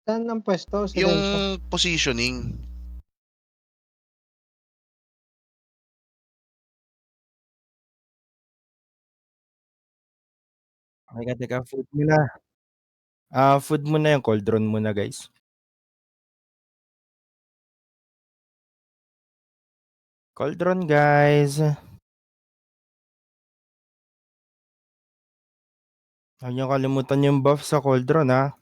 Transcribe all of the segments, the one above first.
Saan ang puwesto, Yung Silencio? positioning. Teka, food muna. Food muna yung cauldron muna, guys. Cauldron, guys. Huwag niyo kalimutan yung buff sa cauldron, ha.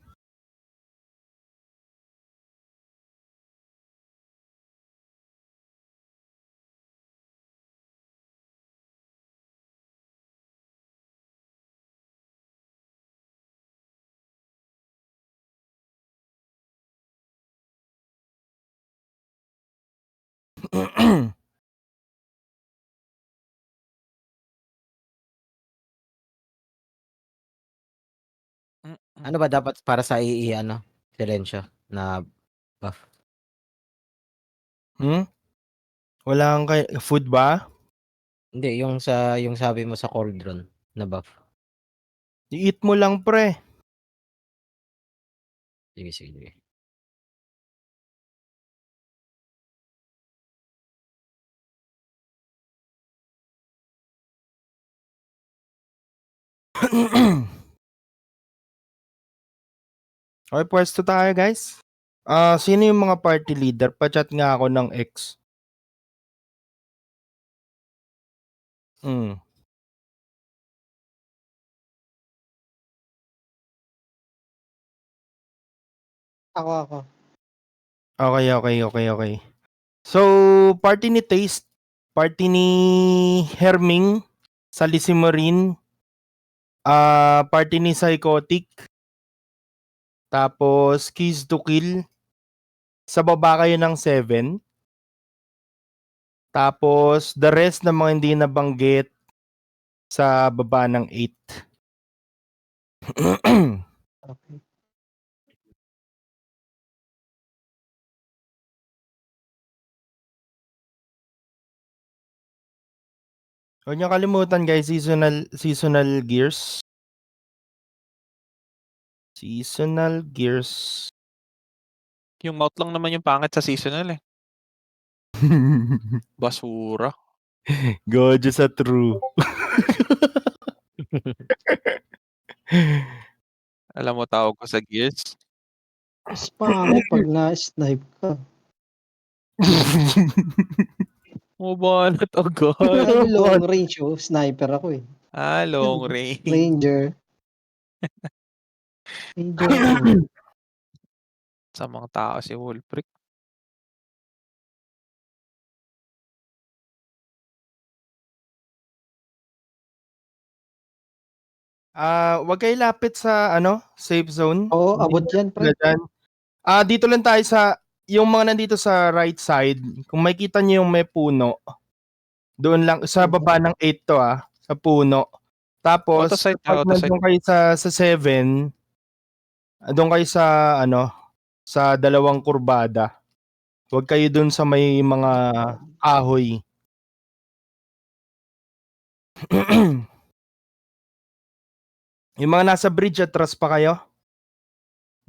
Ano ba dapat para sa ano, Silencio na buff? Wala kang food ba? Hindi, yung sabi mo sa cauldron na buff. I-eat mo lang, pre. Sige. Okay, pwesto tayo, guys. Sino yung mga party leader? Pa-chat nga ako ng X. Ako. Okay. So, party ni Taste, party ni Herming, Salisimarin, party ni Psychotic, tapos Keys to Kill. Sa baba kayo ng 7. Tapos, the rest ng mga hindi nabanggit sa baba ng 8. Okay. Huwag niyo kalimutan, guys, seasonal gears. Seasonal gears. Yung mouth lang naman yung pangit sa seasonal, eh. Basura. Gojo sa true. Alam mo tawag ko sa Gears? Mas pangit 'pag na-snipe ka. Bumabanat agad. Ano long range, sniper ako, eh. Long range. Ranger. Ranger ako. Samang tao si Wolfric. Wag kayo lapit sa safe zone. Oo, abot yan, pre. Dito lang tayo sa yung mga nandito sa right side. Kung makikita niyo yung may puno, doon lang sa baba ng 8 to, sa puno. Tapos Auto-site. pag nandun kayo sa 7, doon kayo sa sa dalawang kurbada. Huwag kayo doon sa may mga kahoy. Yung mga nasa bridge, atras pa kayo.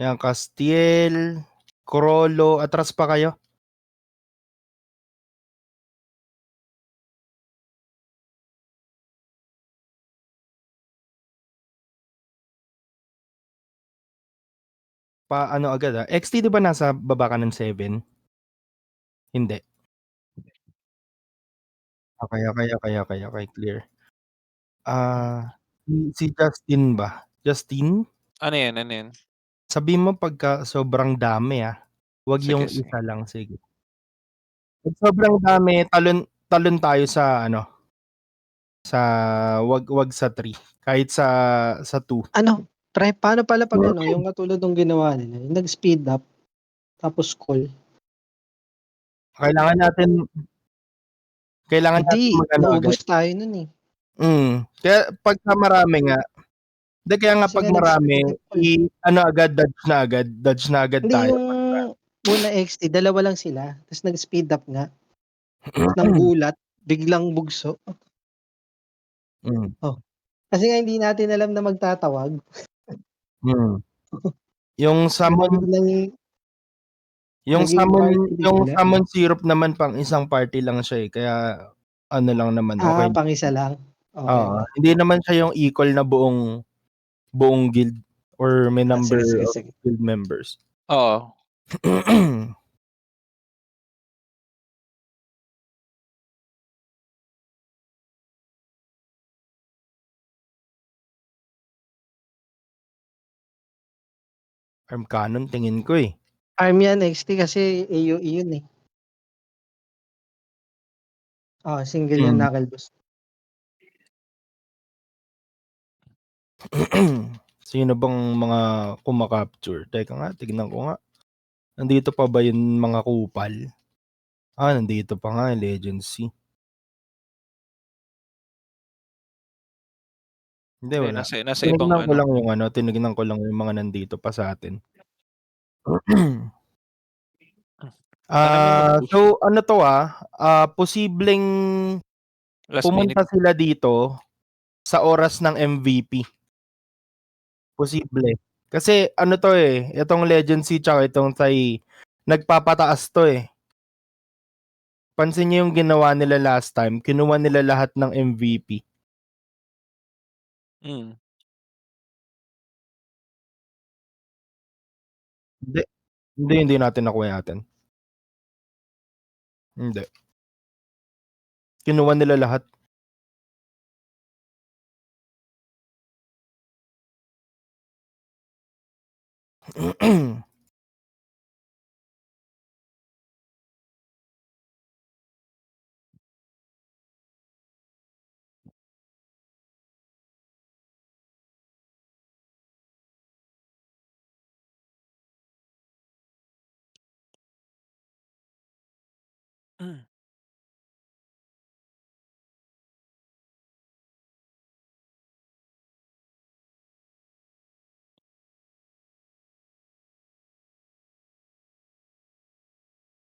Yan, Castiel, Corolo, atras pa kayo. Agad XT, di ba nasa baba ka ng 7? Hindi. Okay, clear. Si Justin ba? Justin? Ano yan? Sabi mo pagka sobrang dami, Wag Sige, yung sige. isa lang, sige. Pag sobrang dami, talon tayo sa wag sa 3. Kahit sa 2. Ano, pre, paano pala 'pag yung katulad nung ginawa nila, yung nag-speed up, tapos call? Kailangan natin Hindi, mag-ano agad. naubos tayo nun, eh. Kaya pagka marami nga, kaya nga Kasi pag nga marami, nag-speed up call. dodge na agad Hindi, tayo. yung una XT, dalawa lang sila, tapos nag-speed up nga. Nang gulat, biglang bugso. Kasi nga hindi natin alam na magtatawag. Yung Sinabi summon ko lang yung naging party yung bigla. summon syrup naman pang isang party lang siya, eh, kaya ano lang naman, okey. Pang-isa lang? Okey Oo, lang. hindi naman siya yung equal na buong guild or may number Sige, sige, of sige. guild members. Oo. Arm cannon tingin ko, eh. Arm yan XT kasi AoE yun, eh. Single yan knuckle boost. Sino bang mga kuma-capture? Teka nga, tignan ko nga. Nandito pa ba yung mga kupal? Nandito pa nga, Legend Sea. Hindi, Hindi, wala. nasa ibang Tinignan ko lang yung mga nandito pa sa atin. Sana may mag-push. So ano 'to, posibleng Last pumunta minute. sila dito sa oras ng MVP. Posible. Kasi ano 'to, eh, itong Legend Sea tsaka itong Thai, nagpapataas 'to, eh. Pansin niyo yung ginawa nila last time, kinuha nila lahat ng MVP. Mm. Hindi natin nakuha yung atin. Hindi. Kinuha nila lahat.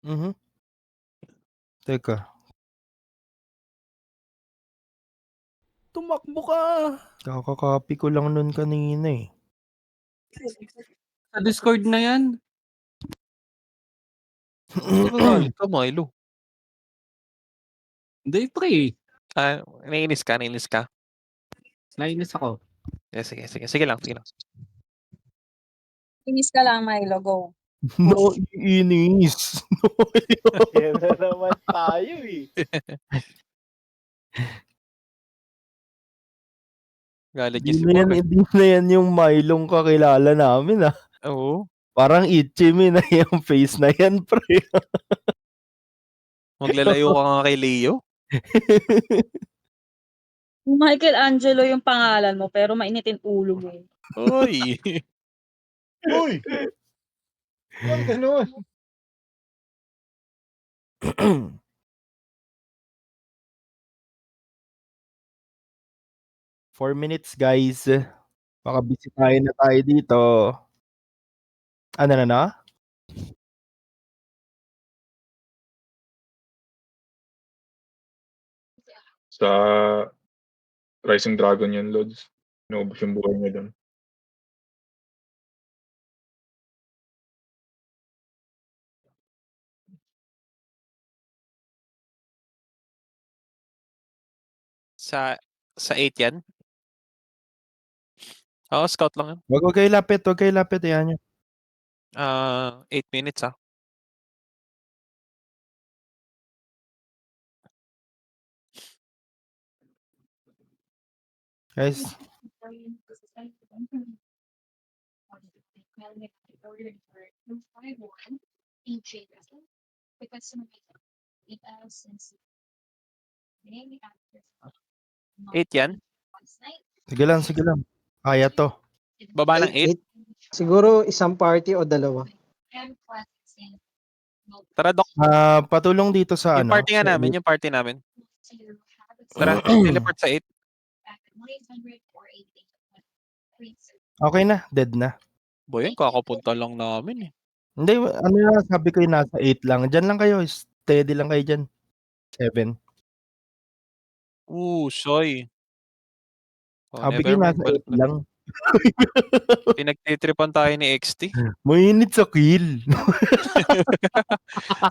Mhm. Teka. Tumakbo ka! Kaka-copy ko lang nun kanina, eh. Sa Discord na yan. Nagagalit ka, Milo. Hindi, pre. Naiinis ka? Nainis ako. Sige. Sige lang. Inis ka lang, Milo, go. Naiinis. Yan na naman tayo, eh. Galit niya si Paul, eh. Hindi na yan yung Milong kakilala namin, Oo. Parang Ichimi na yung face na yan, pre. Maglalayo ka nga kay Leo. Michelangelo yung pangalan mo, pero mainitin ulo mo. Uy! Uy! Ba't ganun? 4 minutes, guys. Baka bisitahin na tayo dito. Ano na? Sa Rising Dragon yun, Lods. Inubos yung buhay niya dun. Sa 8 yan? Oo, scout lang yan. Wag kayo lapit. Ayan nyo. 8 minutes, Guys, Eight yan? sige lang. Kaya to. Baba ng 8? Siguro isang party o dalawa. Tara, Doc. Patulong dito sa Yung party nga sa namin, yung party namin. Tara, teleport sa 8. Okay na, dead na. Boy, yan, kakapunta lang namin, eh. Hindi, sabi ko yung nasa 8 lang. Diyan lang kayo, steady lang kayo dyan. 7. Soy. Sabi ko Never mind. nasa 8 Balik na. lang. Pinagtitripan tayo ni XT. Mainit sa kill.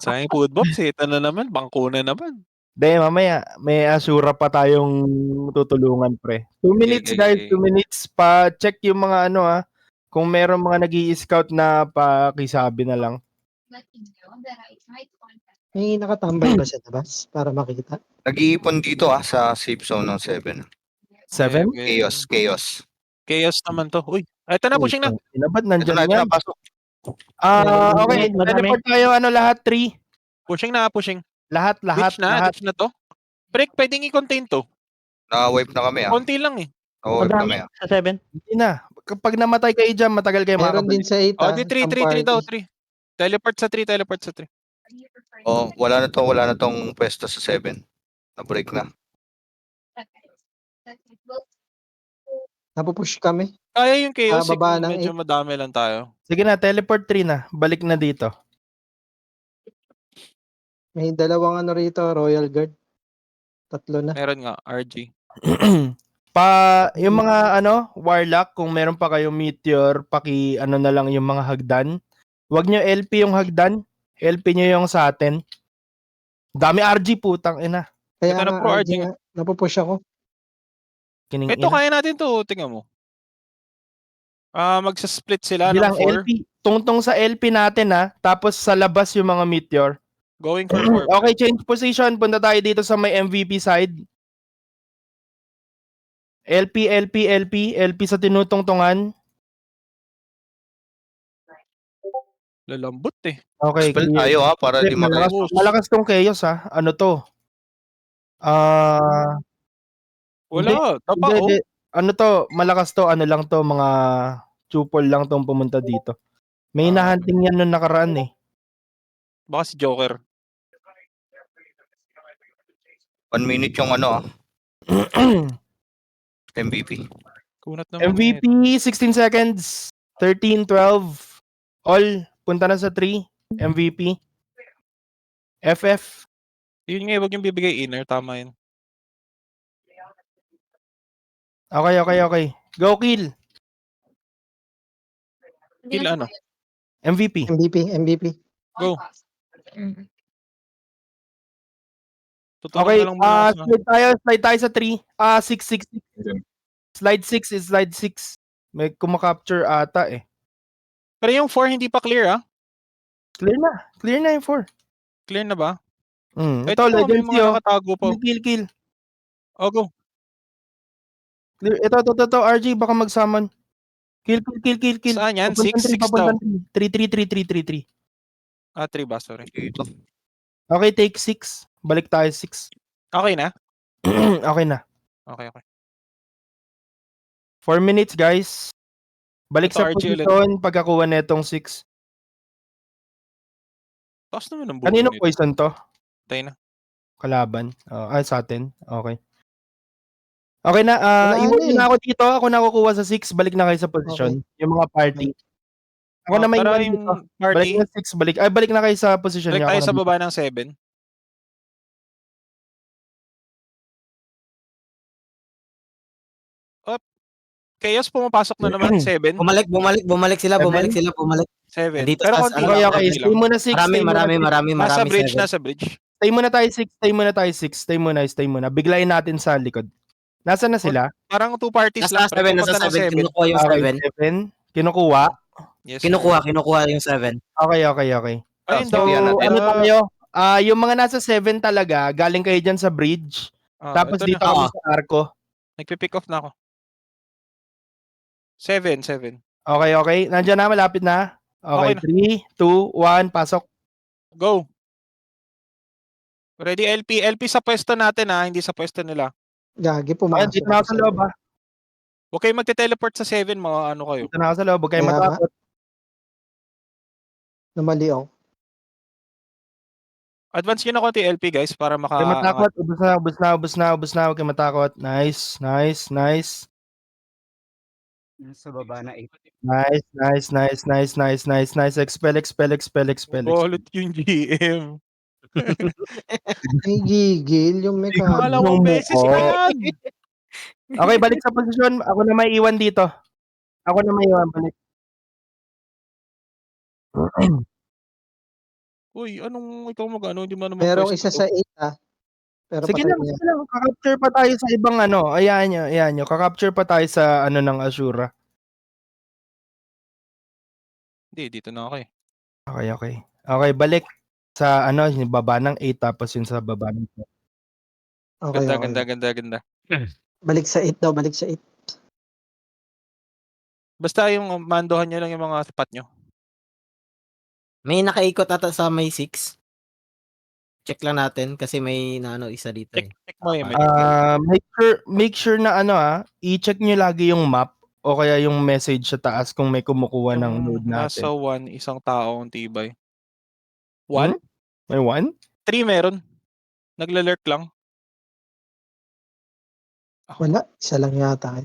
Sayang food box eh. Ito na naman, bangko na naman. Hindi, mamaya, may asura pa tayong tutulungan, pre. 2 minutes, guys. 2 minutes. Pa-check yung mga ano, kung meron mga nag-i-scout na pakisabi na lang. May nakatambay ba sa labas para makita? Nag-iipon dito sa safe zone ng 7. 7? Chaos. Chaos naman to. Uy, eto na, pushing na. Ba't Ito nandyan na, yan? pasok. Okay. Teleport tayo, lahat 3. Pushing na, pushing. Lahat. Ditch na to. Break, pwedeng i-contain to. Na-wipe na kami Konti lang eh. Na-wipe kami Sa 7. Hindi na. Kapag namatay kayo dyan, matagal kayo Meron din makakabalik. sa 8 Oh, di 3 daw, 3. Teleport sa 3. Wala na tong pwesto sa 7. Na-break na. Napupush kami. Kaya yung chaos, Baba ng medyo madami lang tayo. Sige na, teleport 3 na. Balik na dito. May dalawang ano rito, Royal Guard. 3 na. Meron nga, RG. Yung mga warlock, kung meron pa kayong meteor, na lang yung mga hagdan. Huwag nyo LP yung hagdan. LP nyo yung sa atin. Dami RG, putang ina. Kaya Ito na nga, pro, RG RG. nga, napupush ako. Kining Ito, ina. kaya natin to. Tingnan mo. Magsa-split sila Bilang ng 4. LP. Tungtong sa LP natin tapos sa labas yung mga meteor. Going for 4. Okay, change position. Punta tayo dito sa may MVP side. LP sa tinutungtungan. Lalambot eh. Okay, Spell clear. tayo para di Malakas, makaus. malakas tong chaos Ano to? Wala. Tapa Hindi. Ano to? Malakas to. Ano lang to? Mga chupol lang tong pumunta dito. May hinahunting yan nung nakaraan eh. Baka si Joker. 1 minute yung MVP. Kunat naman. MVP, 16 seconds. 13, 12. All, punta na sa 3. MVP. FF. Yun nga, huwag yung bibigay inner. Tama yun. Okay. Go kill. Kill ano? MVP. MVP. Go. Tutulong Okay, na lang muna ako sa- slide tayo sa 3. 6. Slide 6 is slide 6. May kumakapture ata eh. Pero yung 4 hindi pa clear Clear na yung 4. Clear na ba? Ito, may Legacy mga nakatago pa. Kill. Oh, go. Clear. Ito, RG, baka mag-summon. Kill. Saan yan? Papuntan 6 papuntan daw. 3. 3 ba? Sorry. Dito. Okay, take 6. Balik tayo 6. Okay na? Okay na. Okay. 4 minutes, guys. Balik Ito, sa RG ulit. position pagkakuha netong 6. Taas naman ang buo Kanino nito. poison to? Tayo na. Kalaban. Sa atin. Okay. Okay na. Wala Iwan na nyo na ako dito. Ako na kukuha sa 6. Balik na kayo sa position. Yung mga party. Ako na may Tara iwan yung dito. Balik party. na 6. Balik na kayo sa position Balik nyo. tayo Ako sa na baba ng 7. Chaos pumapasok na naman. 7. Bumalik sila. 7. Nandito Pero sa konti ano, Okay. lang. Stay Konti lang. muna 6. Marami. Nasa bridge, 7. nasa bridge. Stay muna tayo 6. Stay muna. Biglayin natin sa likod. Nasaan na sila? Parang 2 parties Nasa lang. pero 7, nasa papunta ng 7. Kinukuha yung 7. 7. Kinukuha. Yes. Kinukuha yung 7. Okay. Ayun So, daw. natin. ano tayo? Yung mga nasa 7 talaga, galing kayo dyan sa bridge. Tapos ito dito na. kami sa arko. Nagpipick off na ako. 7. Okay. Nandiyan na, malapit na. Okay, Okay 3, 2, 1, pasok. Go. Ready LP sa pwesto natin hindi sa pwesto nila. Gagi, Ayan, pumasok. dito na ako sa loob Huwag kayo magte-teleport sa 7, mga ano kayo. Dito na ako sa loob, huwag kayo Kaya nga. matakot. Namali ako. Advance nyo na konti LP guys para Huwag kayo matakot, ubos na, huwag kayo matakot. Nice. Sa baba na 8. Nice. Expel. Bolot yung GM. May gigil yung mechanic. Malawang beses na yan. Okay, balik sa posisyon. Ako na may iwan dito. Ako na may iwan balik. Uy, anong ikaw mag-ano, hindi mo naman Merong pwesto isa to. sa 8 pero Sige patay lang, na sige lang. Kakapture pa tayo sa ibang ano. Ayan nyo. Kakapture pa tayo sa ano ng Azura. Hindi, dito na ako eh. Okay. Okay, balik sa ano, yung baba ng 8 tapos yung sa baba ng 10. Okay, Ganda. Balik sa 8 daw, balik sa 8. Basta yung mandohan nyo lang yung mga spot nyo. May nakaikot ata sa may 6. Check lang natin kasi may naano isa dito Check, eh. check mo eh. Make sure na ano i-check nyo lagi yung map o kaya yung message sa taas kung may kumukuha ng node natin. Nasa 1, isang tao ang tibay. 1? May 1? 3 meron. Nagla-lurk lang. Wala, isa lang yata.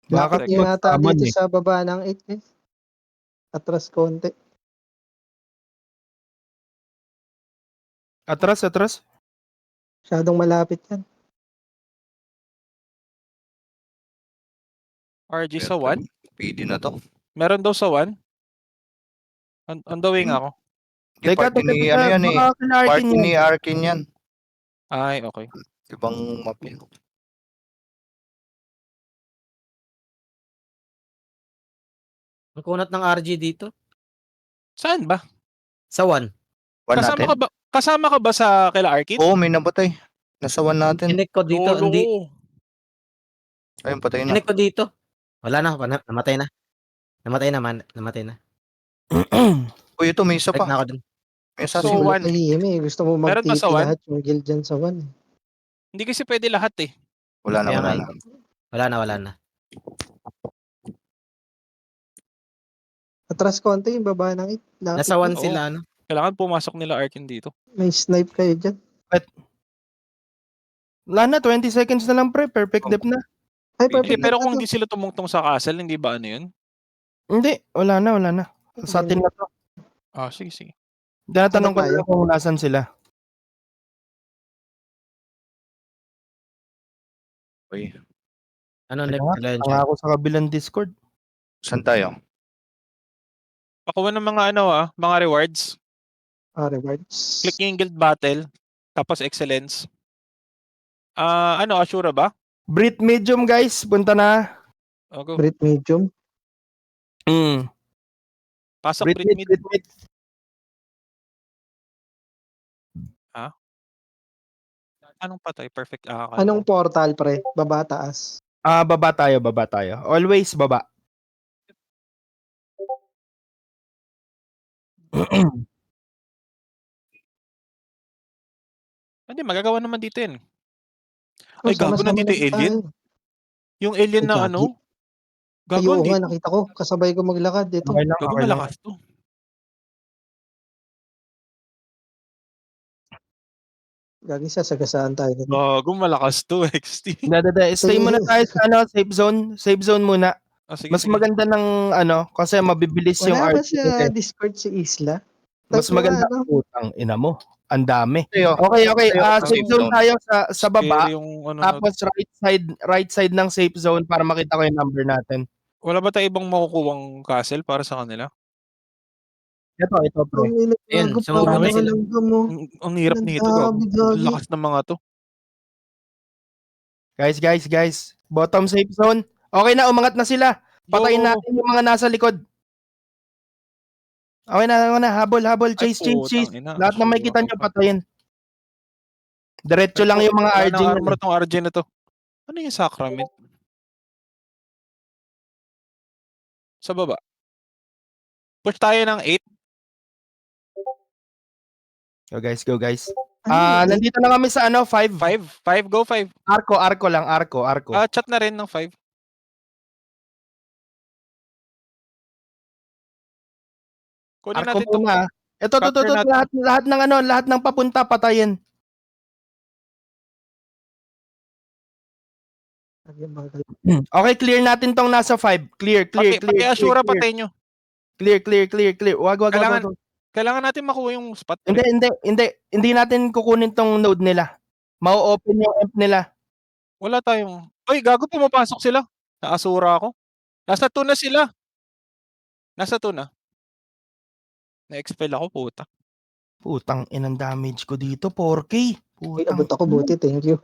Baka Lapit niya yata mag-summon dito sa baba ng 8 eh. Atras konti. Atras. Masyadong malapit yan. RG sa 1? PD na to. Meron daw sa 1? On the way nga ako. Teka, Party ni ano yan eh. baka kinartin Party yan. ni Arkin yan. Ay, okay. Ibang map yan. Ang kunat ng RG dito. Saan ba? Sa 1. One natin. Kasama ka ba sa kila Arkit? Oo, may nabatay. Nasa 1 natin. Connect ko dito. Lolo Hindi. ko. Ayun, patay na. Connect ko dito. Wala na. Namatay na. Namatay na. Uy, ito, may isa Check na pa. ako dun. May So, assassin. one. Gusto mo Meron ba mag-TP sa 1? lahat yung guild dyan sa 1. Hindi kasi pwede lahat eh. Wala na, Kaya wala nga na. Wala na. Atras konti yung baba ng 8. Nasa 1 Oo. sila ano. Kailangan pumasok nila Arkin dito. May snipe kayo dyan. Wala na, 20 seconds na lang pre. Perfect dep na. Ay, Hindi, perfect. pero kung hindi sila tumungtong sa castle, hindi ba ano yun? Hindi, wala na. Sa atin na to. Ah, sige. Tinatanong ko Ano tayo? lang kung nasan sila. Uy, Ano Teka next nga, sila yun tanga ako sa kabilang Discord. saan tayo? Pakuha ng mga mga rewards. Rewards. Click nyo yung guild battle. Tapos excellence. Ashura ba? Brit medium guys, punta na. O, go. Brit medium. Pasok Brit Brit mid. mid. Anong patay? Perfect. Anong portal, pre? Baba, taas. Baba tayo. Always baba. Hindi, magagawa naman dito yun. Ay, gago, sama-sama nandito yung na alien? tayo. Yung alien Ay, na gagi. ano? Gago, Ayoko nga, dito. nakita ko. Kasabay ko maglakad dito. Okay lang, Gago, okay lang. malakas to. Gagi, sasagasaan tayo dito. Gago, malakas to, XT. Stay muna tayo sa safe zone. Safe zone muna. Sige, Mas maganda ng kasi mabibilis yung Wala ba RT. sa Discord si Isla? Mas Type mo maganda nga, ano? putang ina mo. Ang dami. Tayo. Okay. Tayo, Safe zone tayo sa baba. Scary yung Tapos right side ng safe zone para makita ko yung number natin. Wala ba tayo ibang makukuwang castle para sa kanila? Ito pre. Ayun, sumama sila. Ang hirap nito, gago. Ang lakas ng mga to. Guys. Bottom safe zone. Okay na, umangat na sila. Patayin Yo. natin yung mga nasa likod. Okay na. Habol. Chase. putang ina, Lahat na may kita nyo, patayin. Diretso lang yung mga RJ. Wala armor tong RJ na to. Ano yung sacrament? Sa baba. Push tayo ng 8. Go guys. Nandito na kami sa 5. 5, go 5. Arco lang. Chat na rin ng 5. Kunin Arco natin to. muna. Ito, Capture natin. lahat ng papunta, patayin. Okay, clear natin tong nasa 5. Clear. Pati Ashura patay nyo. Clear. Wag. Kailangan natin makuha yung spot. Hindi natin kukunin tong node nila. Mau-open yung amp nila. Wala tayong... Ay, gago, pumapasok sila. Naasura ako. Nasa 2 na sila. Nasa 2 na. Na-expel ako, puta. Putang inang damage ko dito, 4K. Uy, Putang abot ako ina. buti, thank you.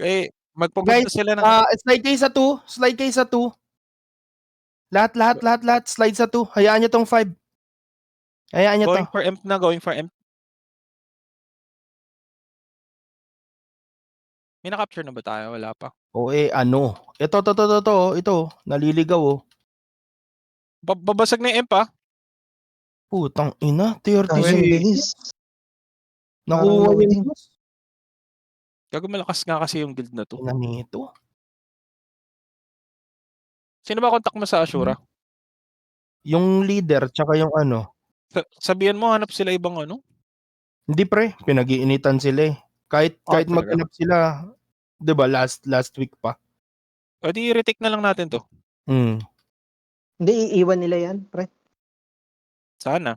Kaya magpupunta Guys, sila ng slide kayo sa 2. Slide kayo sa 2. Lahat. Slide sa 2. Hayaan nyo tong 5. Hayaan nyo to. going for imp na, going for imp. May na-capture na ba tayo? Wala pa. O ano? Ito. Naliligaw oh. Babasag na yung imp ah. Putang ina. Kaya 36. bilis. Nakuha Parang yun. loading. Gago malakas nga kasi yung guild na to. Ina nito. Sino ba contact mo sa Ashura? Yung leader, tsaka yung ano. Sabihan mo, hanap sila ibang ano? Hindi pre, pinag-iinitan sila eh. Kahit Talaga? maghanap sila, 'di ba last week pa. O di retake na lang natin to. Hindi, iiwan nila yan, pre. Sana.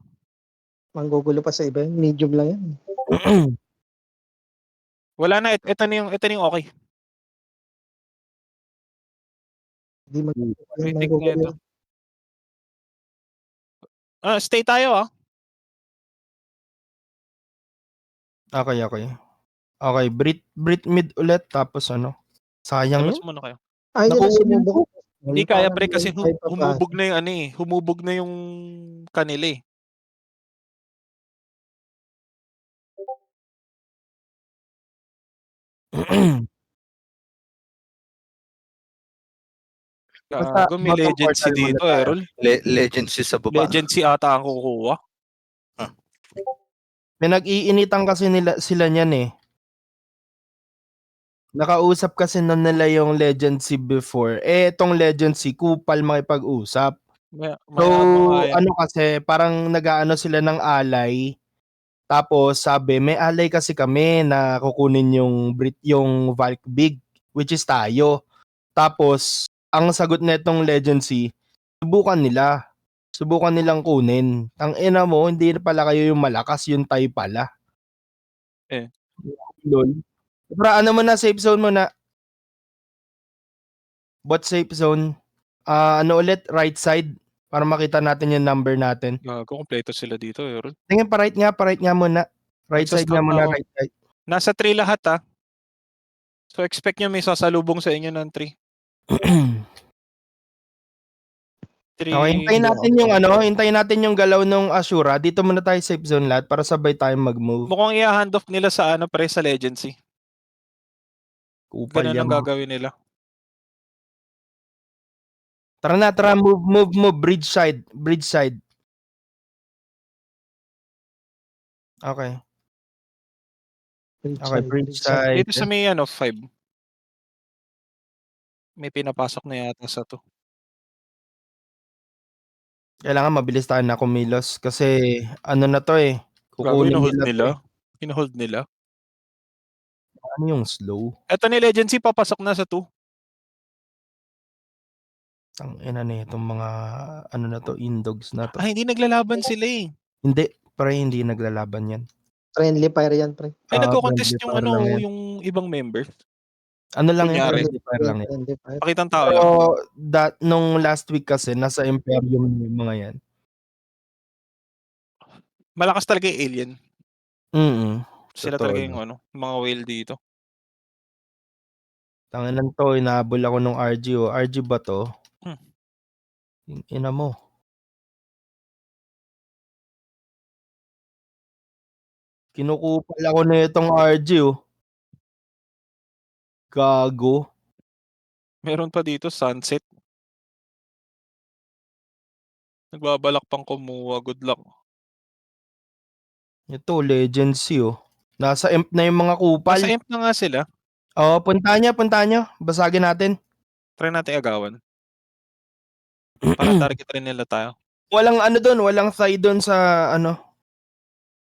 Manggugulo pa sa iba yan. Medium lang yan. Wala na, ito na yung okay. Hindi Retake na manggugulo ito. yan. Stay tayo ah. Okay, Brit mid ulit tapos ano. Sayang Labas yun. muna kayo. Ay, Nakuha nila yun sumubok. Hindi kaya Parang pre kasi hindi pa humubog na yung ano eh. Humubog na yung kanila eh. Basta Gago, may bottom legacy quartile muna dito tayo. Errol. Legacy sa baba. Legacy ata ang kukuha. Pinag-iinitan kasi sila niyan eh. Nakausap kasi na nila yung Legacy before. Itong Legacy, kupal makipag-usap. So, ano kasi, parang nag-aano sila ng alay. Tapos sabi, may alay kasi kami na kukunin yung Valk Big, which is tayo. Tapos, ang sagot netong Legacy, subukan nilang kunin. Ang ina mo, hindi pala kayo yung malakas, yung tayo pala. Lol. Pero ano mo na, safe zone mo na. Bot safe zone. Ano ulit, right side. Para makita natin yung number natin. Gago, kompleto sila dito Errol. Tingin pa right nga muna. Right side nga muna, right side. Nasa 3 lahat ah. So expect nyo may sasalubong sa inyo ng 3. Okay, hintayin natin yung galaw ng Ashura. Dito muna tayo safe zone lahat para sabay tayo mag-move. Mukhang i-hand off nila sa ano pre sa Legacy. Kupal Ganun yan. ang gagawin nila. Tara, move, bridge side. Okay, bridge side. Dito sa may 5. May pinapasok na yata sa 2. Kailangan mabilis tayo na kumilos kasi ano na to eh. Kukunin nila. Hinahold nila. Ano yung slow? Eto ni Legacy papasok na sa 2. Ang ina na itong mga ano na to, indogs na to. Hindi naglalaban sila eh. Hindi naglalaban yan. Friendly fire yan, pre. Nagko-contest yung friendly fire lang yan. yung ibang member. Ano lang yung Kunyari. friendly fire lang yan. Friendly fire. Pakitang tao Pero lang. nung last week kasi nasa Imperium yung mga yan. Malakas talaga yung alien. Sila Totoo, talaga yung mga whale dito. Tanginan to, inahabol ako nung RG oh. RG ba to? Ina mo. Kinukupal ako na itong RG oh. Gago. Meron pa dito, sunset. Nagbabalak pang kumuha. Good luck. Ito, Legacy oh. Nasa imp na yung mga kupal. Nasa imp na nga sila. Oo, punta nyo. Basagin natin. Try natin agawan. Para target rin nila tayo. Walang ano doon, walang thigh doon sa ano.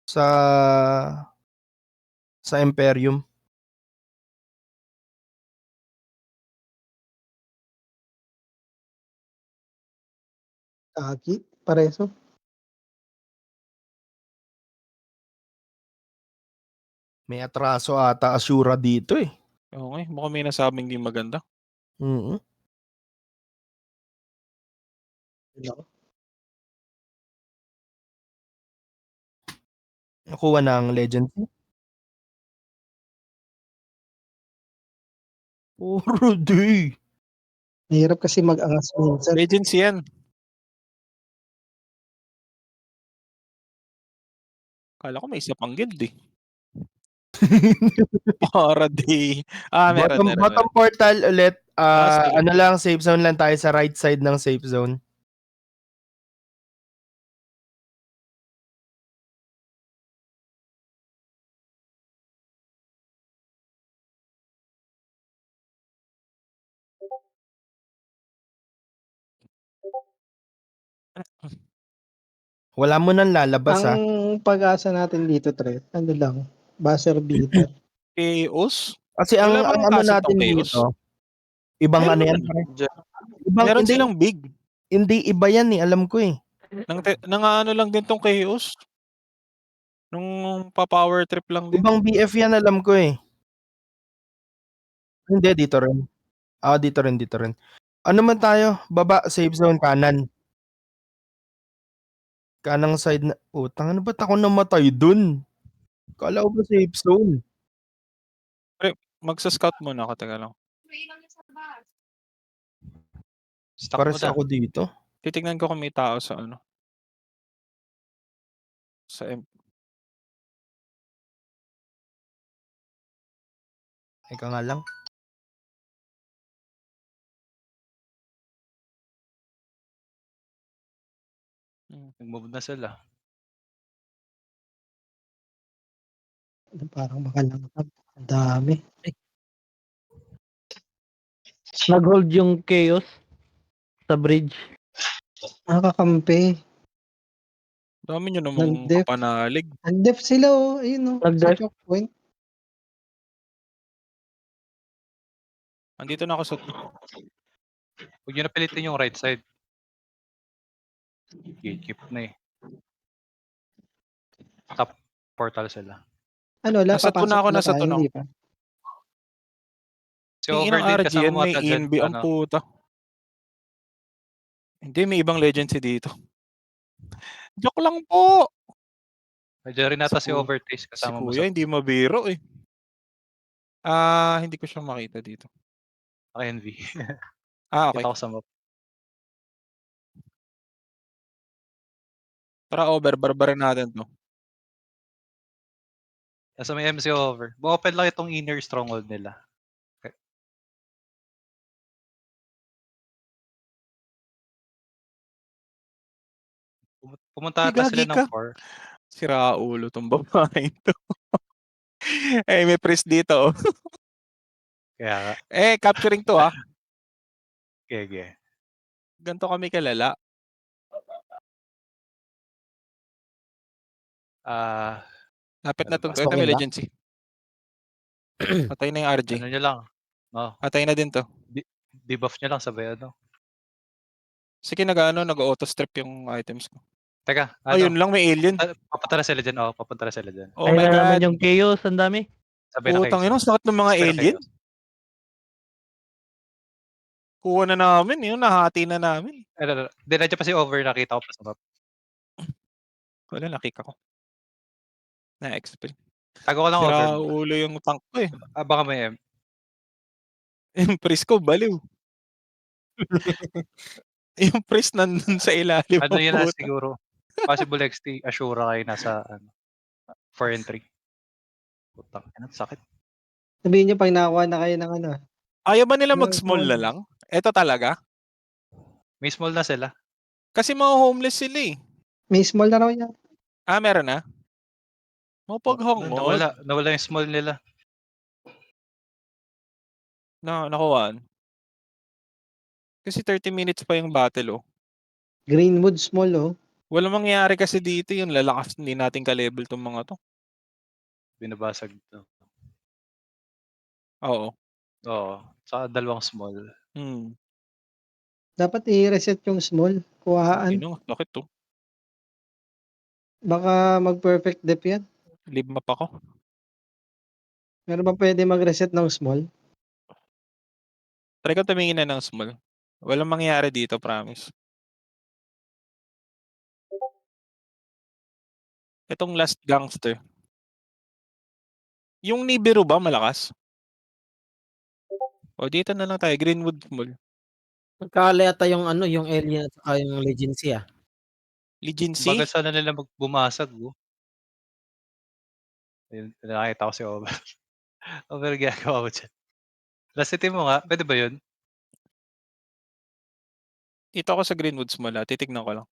Sa Imperium. Kaki, pareso. May atraso ata Ashura dito eh. Oo nga eh, mukhang may nasabing di maganda. Mm. Nako. Nakuha ng legendary. Puro D. Mahirap kasi mag-angas minsan. Legends yan. Akala ko may isa pang guild eh. Para di meron, meron, Bottom meron. portal ulit. Sige. Ano lang, safe zone lang tayo sa right side ng safe zone. Wala mo nang lalabas Ang pag-asa natin dito, Tre, ano lang, buzzer beater. Chaos? Kasi Wala ang bang ano kaso natin tong Chaos? dito, ibang Meron ano yan, naman. pare. Ibang, Meron hindi, silang big. hindi iba yan eh, alam ko eh. Nang ano lang din tong Chaos. Nung pa-power trip lang din. Ibang BF yan, alam ko eh. Hindi, dito rin. Dito rin. Ano man tayo? Baba, safe zone, kanan. Kanang side na, ano ba't ako namatay dun? Kala ko ba safe zone? Pre, magsa-scout muna ako, teka lang. Pares ako dito. Titignan ko kung may tao sa ano. Sa Ika nga lang. Nag-move na sila. Parang makalangkap. Ang dami. Nag-hold yung Chaos sa bridge. Nakakampi. Dami nyo namang Nag-def. kapanalig. Nag-def sila oh. Ayun oh. Sa Nag-def? choke point. Andito na ako sa Huwag nyo na pilitin yung right side. Gatekeep na eh. Top portal sila. Ano, Nasa papasok tuna ako, na nasa tayo, tuna. hindi pa. Si Yung Over inang din RG kasama yan, mo may ata dyan. ENB ang puta. Hindi, may ibang legacy dito. Joke lang po! Nandiyan rin nata si Overtaste Si kasama mo Kuya, sa hindi mabiro eh. Hindi ko siya makita dito. NV. Okay. Kita ko sa map. Tara over, barbarin natin to. Nasa may MC Over. Open lang itong inner stronghold nila. Okay. Pumunta ata sila ng 4. Sira ulo tong babae to. May priest dito. Kaya nga. Capturing to Gege. Ganto kami kalala. Lapit na to. Ito may legacy. Patay na yung RJ. Ano nyo lang. Patay na din to. Debuff nyo lang sabay ano. Sige, nag-auto strip yung items ko. Teka, Ayun lang, may alien. Papunta na sila dyan. Papunta na sila dyan. Oh my God. naman yung Chaos, ang dami. Sabay na Putang ina, sakit ng mga alien. Kuha na namin, yun, nahati na namin. Hindi, nandiyan pa si Over, nakita ko pa sa map. Wala, nakika ko. Na-expel. Tago ko lang Over. Sira ulo yung tank ko eh. Baka may M. Yung priest ko, baliw. Yung priest nandun sa ilalim. Ano yan na siguro? Possible XT, Ashura kayo nasa 4 and 3. Putang, sakit. Sabihin nyo pag nakakuha na kayo ng ano. Ayaw ba nila mag-small na lang? Ito talaga? May small na sila. Kasi mga homeless sila eh. May small na raw yan. Meron na? Mapaghangod. Nawala yung small nila. Nakuhaan. Kasi 30 minutes pa yung battle Greenwood small oh. Walang mangyayari kasi dito yung lalakas. Hindi natin ka-level tong mga to. Binabasag to. Oo. Sa dalawang small. Dapat i-reset yung small. Kuhaan. Bakit to? Baka mag-perfect dep yan. Leave map ako. Meron ba pwede mag-reset ng small? Try ko tumingin na ng small. Walang mangyayari dito, promise. Itong last gangster. Yung Nibiru ba malakas? O dito na lang tayo, Greenwood Mall. Magkakala yata yung ano, yung Alien at saka yung Legacy ah. Legacy? Bagal sana nila bumasag. Ayun, nakita ko si Over. Over, ginagawa mo dyan. Last city mo nga, pwede ba yun? Dito ako sa Greenwood Mall, titignan ko lang.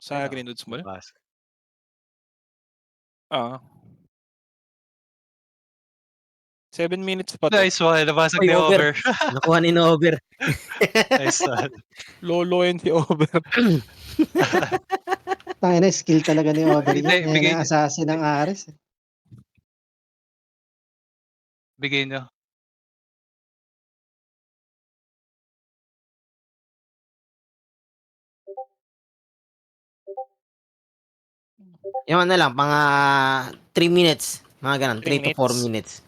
Sa Greenwood Mall? Bumasag. Oo. 7 minutes pa to. Nice one, nabasag Oy, ni over. Over. Nakuha ni Over. Nice one. Lolo and the Over. Tangina, skill talaga ni Over Hindi, yan. Yan bigay ang niya. assassin ng Ares. Bigay nyo. Yung ano lang, mga 3 minutes. Mga ganun, 3 to 4 minutes.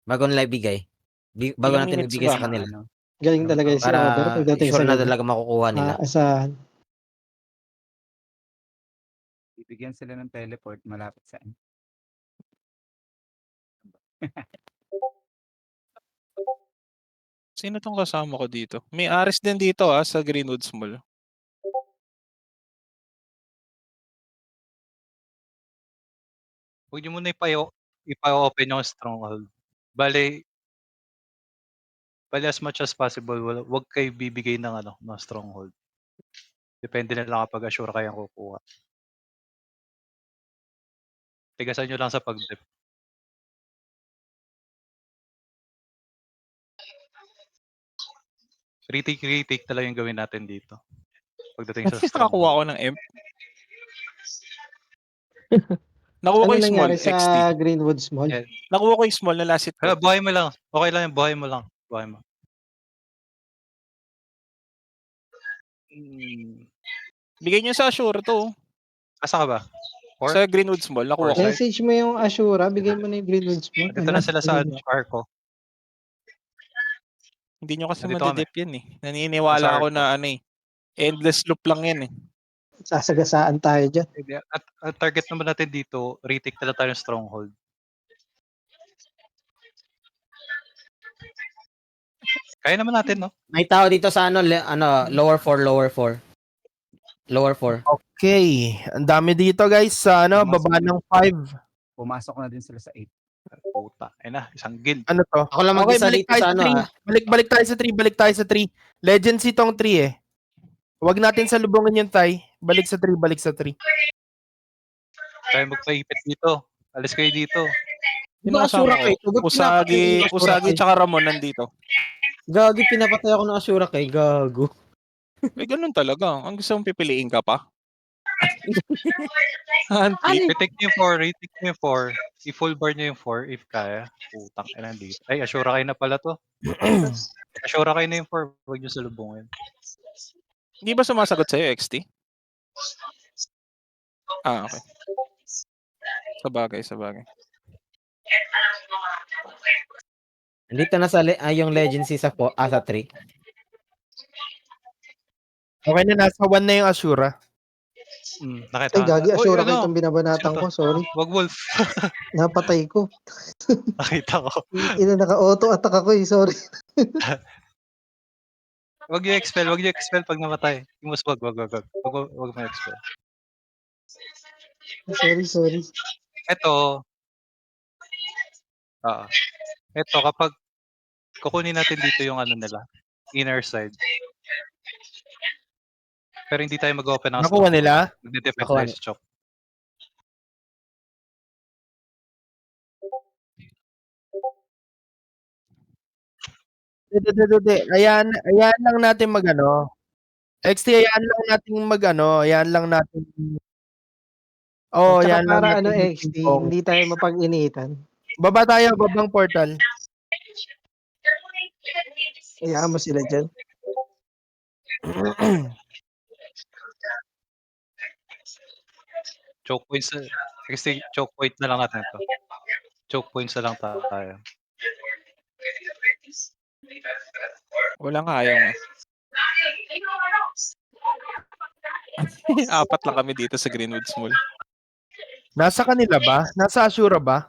Bago nila ibigay. Bago Ilang natin minutes ibigay ba? sa kanila. Galing talaga si Para Over pagdating sure sa na gabi. talaga makukuha nila. Aasahan. Bibigyan sila ng teleport malapit sa end. Sino tong kasama ko dito? May Ares din dito sa Greenwood Mall. Huwag nyo muna ipa-open yung stronghold. Bale as much as possible, wag kayo bibigay ng ng stronghold. Depende na lang kapag assure kayang kukuha. Tigasan nyo lang sa pag-dep. Retake na lang yung gawin natin dito. Pagdating sa Kasi stronghold. nakakuha ko ng imp. Nakuha ko Ano yung small, nangyari sa XT. Greenwood Mall? Yeah. Nakuha ko yung small na last hit ko. Buhay mo lang. Okay lang yung buhay mo lang. Buhay mo. Bigay niyo sa Assure to. Asa ka ba? Sa Greenwood Mall, nakuha ko. Four. Message mo yung Ashura, bigay mo na yung Greenwood Mall. Dito na sila sa Arco. Hindi nyo kasi Nandito kami. madidip yan eh. Naniniwala Sa ako Arco. na endless loop lang yan eh. Sasagasaan tayo dyan. At target naman natin dito, retake na lang tayo ng stronghold. Kaya naman natin, no? May tao dito sa lower 4. Lower 4. Okay. Ang dami dito guys sa baba ng 5. Pumasok na din sila sa 8. Puta. Ayun na, isang guild. Ano to? Ako lang mag-isa dito sa Balik tayo sa 3. Legacy tong 3 eh. Huwag natin salubungin yung Thai. Balik sa 3. Tayo magpaipit dito. Alis kayo dito. Sino kasama ko? Usagi tsaka Ramon nandito. Gagi, pinapatay ako ng Ashura kay gago. Eh, ganun talaga. Ang gusto mong pipiliin ka pa? Retake nyo yung 4. I-full bar nyo yung 4 if kaya. Putang ina dito. Ay, Ashura kayo na pala to. Ashura kayo na yung 4. Huwag nyo salubungin. Hindi ba sumasagot sa'yo, XT? Okay. Sabagay. Dito na sa yung Legacy sa 3. Okay na, nasa 1 na yung Ashura. Nakita. Ay, gagi, Ashura Uy, kayo itong binabanatan Sino ko. to? Sorry. Wag Wolf. Napatay ko. Nakita ko. Naka-auto attack ako eh. Sorry. Wag nyo expel pag namatay. Yung mas wag mo expel. Sorry. Ito, kapag kukunin natin dito yung nila, inner side. Pero hindi tayo mag-open ng Nakuha nila? Magde-defend tayo sa chok. Hindi. Ayan lang natin XT, ayan lang natin. Tsaka Ayan lang para natin. XT, hindi tayo mapag-initan. Baba tayo, babang portal. Hayaan mo sila dyan. Choke points na kasi choke point na lang natin 'to. Choke points na lang tayo. Walang hayong eh. 4 lang kami dito sa Greenwoods Mall. Nasa kanila ba? Nasa Ashura ba?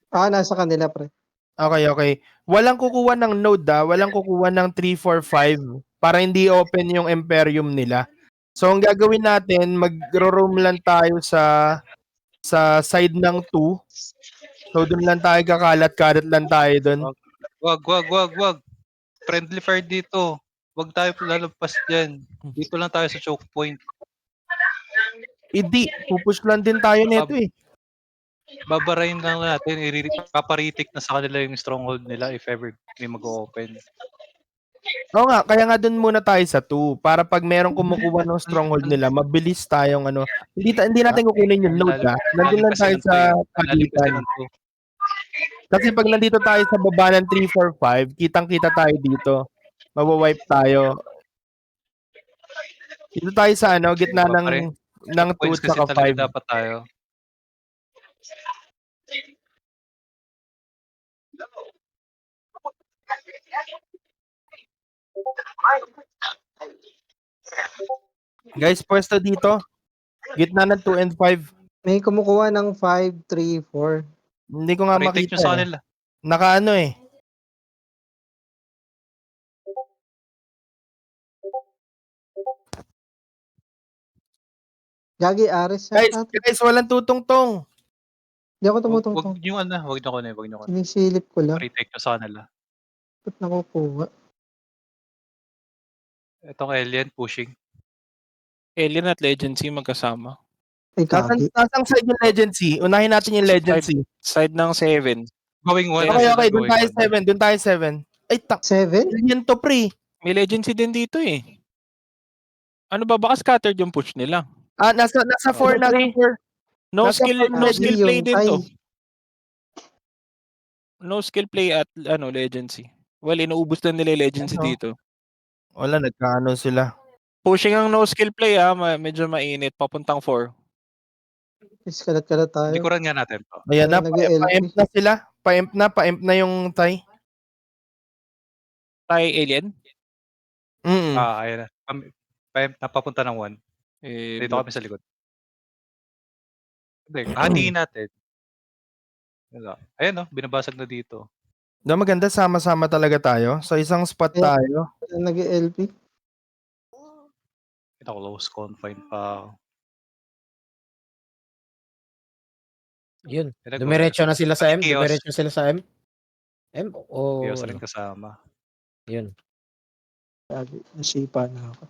Nasa kanila pre. Okay. Walang kukuha ng node walang kukuha ng 3, 4, 5 para hindi open yung Imperium nila. So ang gagawin natin, magro-roam lang tayo sa side ng 2. So doon lang tayo kakalat-kalat lang tayo doon. Wag. Friendly fire dito. Wag tayo lalagpas diyan. Dito lang tayo sa choke point. Hindi, pupush lang din tayo nito eh. Babarayin lang natin, paparitik na sa kanila yung stronghold nila if ever may mag-open. Oo nga, kaya nga doon muna tayo sa 2 para pag merong kumukuha ng stronghold nila, mabilis tayong ano. Hindi natin kukunin yung node Nandun lang tayo sa pagitan. Kasi pag nandito tayo sa baba ng 3, 4, 5, kitang-kita tayo dito. Mawawipe tayo. Dito tayo sa gitna ng 2 at 5. Dapat tayo. Guys, pwesto dito. Gitna ng 2 and 5. May kumukuha ng 5, 3, 4. Hindi ko nga Retake makita nyo sa kanila. Nakaano eh. Gagi, Ares. Guys, walang tutungtong. Hindi ako tumutungtong. Wag nyo kunin. Sinisilip ko lang. Retake nyo sa kanila. Ba't nakukuha? Itong alien pushing. Alien at Legacy magkasama. Ay, Gagi. Nasang side yung Legacy? Unahin natin yung Legacy. Side ng 7. Going 1. Okay. Doon tayo 7. Ay, 7? Yun to pre. May Legacy din dito eh. Ano ba? Baka scattered yung push nila. Nasa 4 na. No Nasa skill play din to. Tay. No skill play at Legacy. Well, inuubos na nila yung Legacy dito. Wala, nagkaano sila. Pushing ang no skill play medyo mainit. Papuntang 4. Kalat-kalat tayo. Likuran nga natin to. Ayan na, pa-imp na sila. Pa-imp na yung Thai. Thai alien? Ayan na. Napapunta ng 1. Dito kami sa likod. Hatiin natin. Ayan binabasag na dito. Maganda, sama-sama talaga tayo. Sa isang spot tayo. Nag-LP. Ito close confine pa. Yun. Dumiretso na sila sa M. Dumiretso sila sa M. Chaos rin kasama. Yun. Nasipa na ako.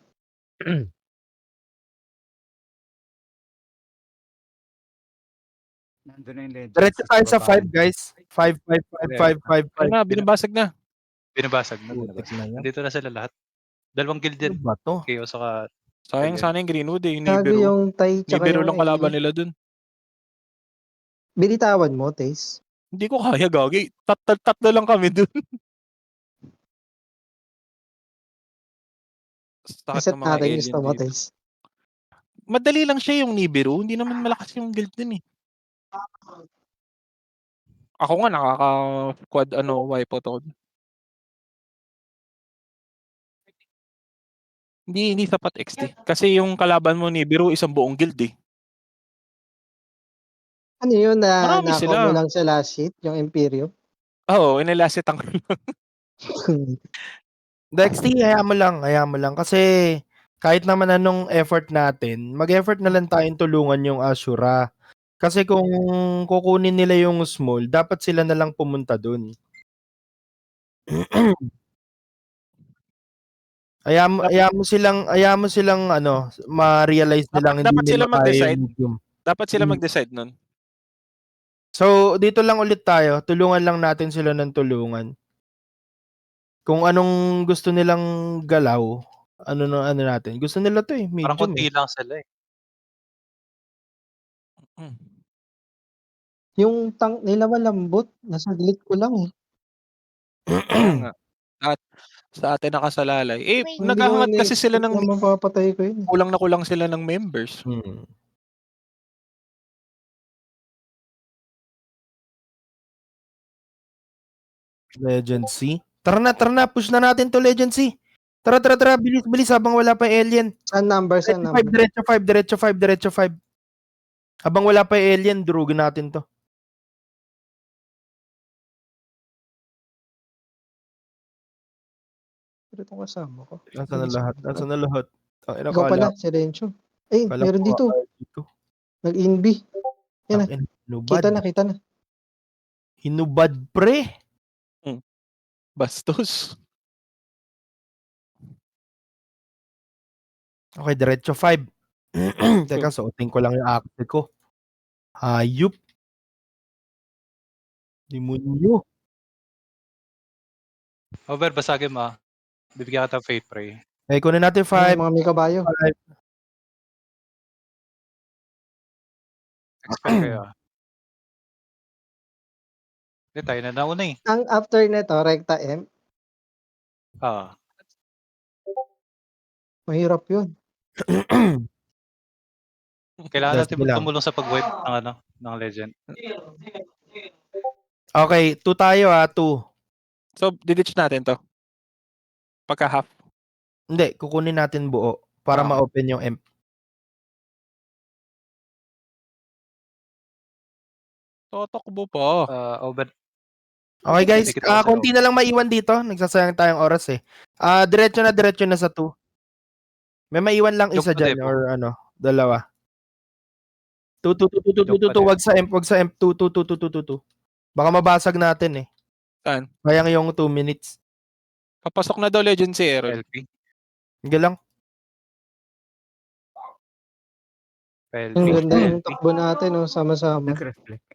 Nandun na yung legend. Diretso tayo sa 5, guys. 5. Binabasag na. Binabasag na. Dito na sila lahat. Dalawang guild din. Ba to? Chaos saka... Sayang sana yung Greenwood eh. Gagi yung Tay tsaka Nibiru yung lang kalaban alien. nila dun. Binitawan mo, Taze? Hindi ko kaya, Gagi. Tatlo lang kami dun. Reset natin gusto mo, Taze. Madali lang siya yung Nibiru. Hindi naman malakas yung guild din eh. Ako nga nakaka-quad wipeout ako. Hindi sapat XT. Kasi yung kalaban mo Nibiru isang buong guild eh. Ano yun na Marami nako sila. mo lang sa last sheet, yung Imperium? Oo, inilasitan ko lang. Dexty, hayaan mo lang. Kasi kahit naman anong effort natin, mag-effort na lang tayong tulungan yung Ashura. Kasi kung kukunin nila yung small, dapat sila na lang pumunta dun. Ayaw mo silang ma-realize nilang hindi Dapat sila nila kaya mag-decide. yung medium. Dapat sila mag-decide nun. So, dito lang ulit tayo. Tulungan lang natin sila ng tulungan. Kung anong gusto nilang galaw, ano natin. Gusto nila to eh, medium. Parang konti lang sila eh. Yung tank nila malambot, nasaglit ko lang eh. At sa atin nakasalalay. Hindi Naghahangat ko kasi sila in-expect ng na mapapatay ko yun. kulang na kulang sila ng members. Legend C. Tara na, push na natin to Legend C. Tara, bilis habang wala pa alien. Saan number? Diretso 5. Habang wala pa alien, durugin natin to. Pero itong kasama ko. Nasaan na lahat? Ang ina, Ikaw pala, kala- Silencio. Eh, kala meron ko dito. kakain dito. Nag-inb. Yan na. Ang ina, hinubad. Kita na. Hinubad, pre. Bastos. Okay, diretso 5. Teka, suotin ko lang yung acte ko. Hayop. Demonyo. Over, basagin mo. Bibigyan ka ng Fate Ray. Eh, kunin natin 5. Mga may kabayo. Expect kayo. Hindi, tayo na nauna eh. Ang after nito, Recta M, mahirap yun. Kailangan Just natin lang. tumulong sa pag-wipe ng legend. Okay, 2 tayo 2. So, diditch natin to. Pagka half. Hindi, kukunin natin buo para ma-open yung emp. Totokbo pa. Over. Okay guys, Take it out, konti na lang maiwan dito. Nagsasayang tayong oras eh. Diretso na sa 2. May maiwan lang isa Joke pa, dyan Depo. or dalawa. 2. Wag sa emp. 2. Baka mabasag natin eh. Saan? Sayang yung 2 minutes. Papasok na daw Legend si Aaron. LP. Hindi lang. LP. Ang ganda yung takbo natin, no? Sama-sama. Nag-reflect.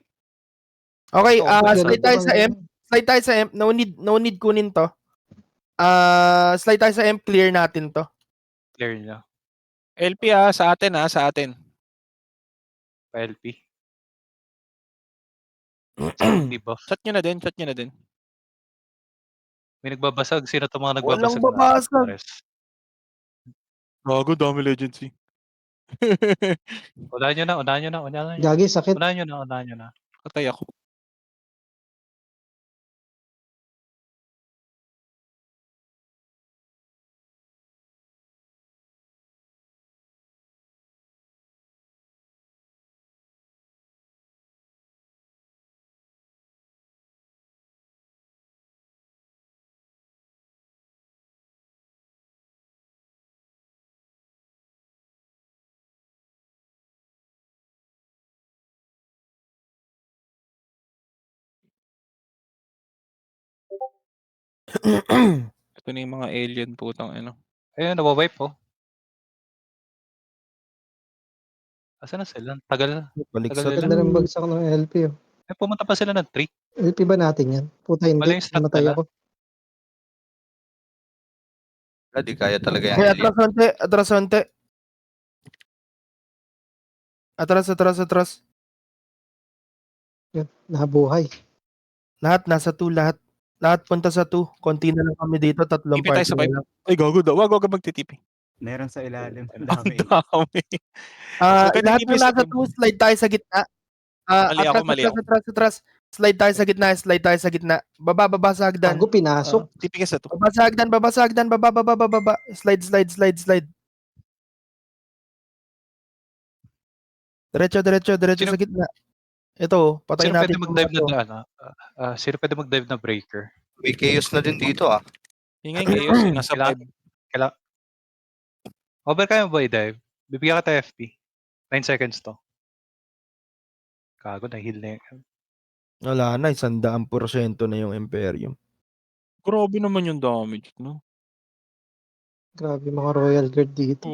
Okay, Ganito slide tayo sa man emp. Slide tayo sa emp. No need kunin to. Slide tayo sa emp. Clear natin to. Clear nyo. LP sa atin sa atin. LP. Debuff. Chat nyo na din. May nagbabasag. Sino itong mga Walang nagbabasag? babasag. Gago, dami Legend si. Unahan nyo na. Gagi, sakit. Unahan nyo na. Patay ako. Ito na yung mga alien putang ina. Ayun, nawawipe po. Asa na sila? Tagal. Balik sa Tagal nila. Ganda ng bagsak ng LP, oh. Pumunta pa sila ng 3. LP ba natin yan? Puta, hindi. Mali yung stat Namatay nila. ako. Di kaya talaga yan. Okay, atras onte. Atras. Yun, nabuhay. Lahat nasa 2, lahat. Lahat punta sa 2. Konti na lang kami dito, 3 Tipi tayo party sa na 5. lang. Ay, gago daw. Wag magtitipi. Meron sa ilalim. Ang Ang dami. dami. Lahat ng nasa 2, slide tayo sa gitna. Mali ako. Atras. Slide tayo sa gitna. Baba sa hagdan. Bago pinasok. Tipi ka sa to. Baba sa hagdan. Baba. Slide. Diretso Sino- sa gitna. Ito, patayin Sino natin. pwede mag-dive na sino pwede mag-dive na breaker? May chaos na din dito Ingay kayo. Nasa Kailangan- 5. Over kaya mo ba i-dive? Bibigyan ka FP. 9 seconds to. Kago, na-heal na yun. Wala na, 100% na yung Imperium. Grabe naman yung damage, no? Grabe mga Royal Guard dito.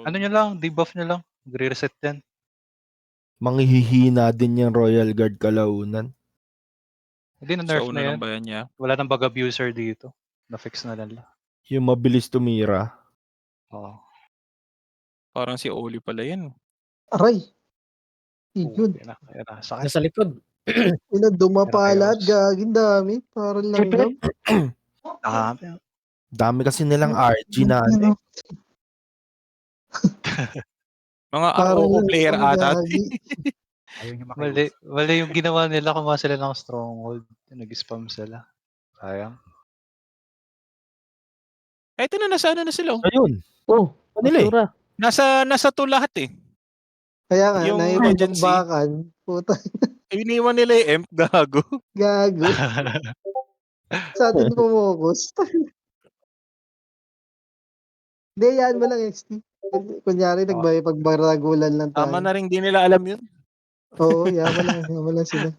Ano nyo lang, debuff nyo lang. Magre-reset yan. Manghihina din yung Royal Guard kalaunan. Hindi na Sa nerf una na yan. lang ba yan niya? Wala nang bug abuser dito. Na-fix na nila. Yung mabilis tumira. Oo. Parang si Oli pala yan. Aray! Yun. Yan na. Sakit. Nasa likod. Ina, dumapalat. Pero Gaging dami. Parang langgam. Dami kasi nilang RG na Ano? Mga Parang ROO player langgam, ata. gagi. Ayaw niyo Mali, makiusap. mali yung ginawa nila, kumuha sila ng stronghold. Nag-spam sila. Sayang. Ito na, nasa ano na sila. Ayun. Oh, Kanila eh. Asura. Nasa 2 lahat eh. Kaya nga, Yung naibagbakan. Legacy. Puta, Iniwan nila yung Emp, gago. gago. Sa atin pumukos. Hindi, yan mo lang, XT. Kunyari, pagbaragulan lang Tama tayo. na rin, di nila alam yun. Oo, yaman lang sila.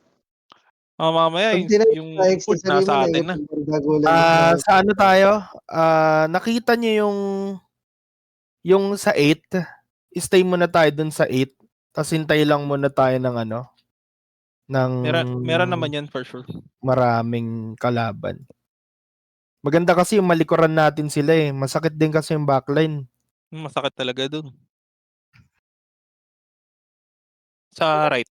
Mamaya Pag tinanong yung sa XT, food sabi mo nasa na, atin na. pagbaragulan lang tayo. Sa ano tayo? Nakita niyo yung sa 8, stay muna tayo dun sa 8. Tapos hintay lang muna tayo ng ano, ng Meron naman yan for sure. maraming kalaban. Maganda kasi yung malikuran natin sila eh. Masakit din kasi yung backline. Masakit talaga dun. Sa right.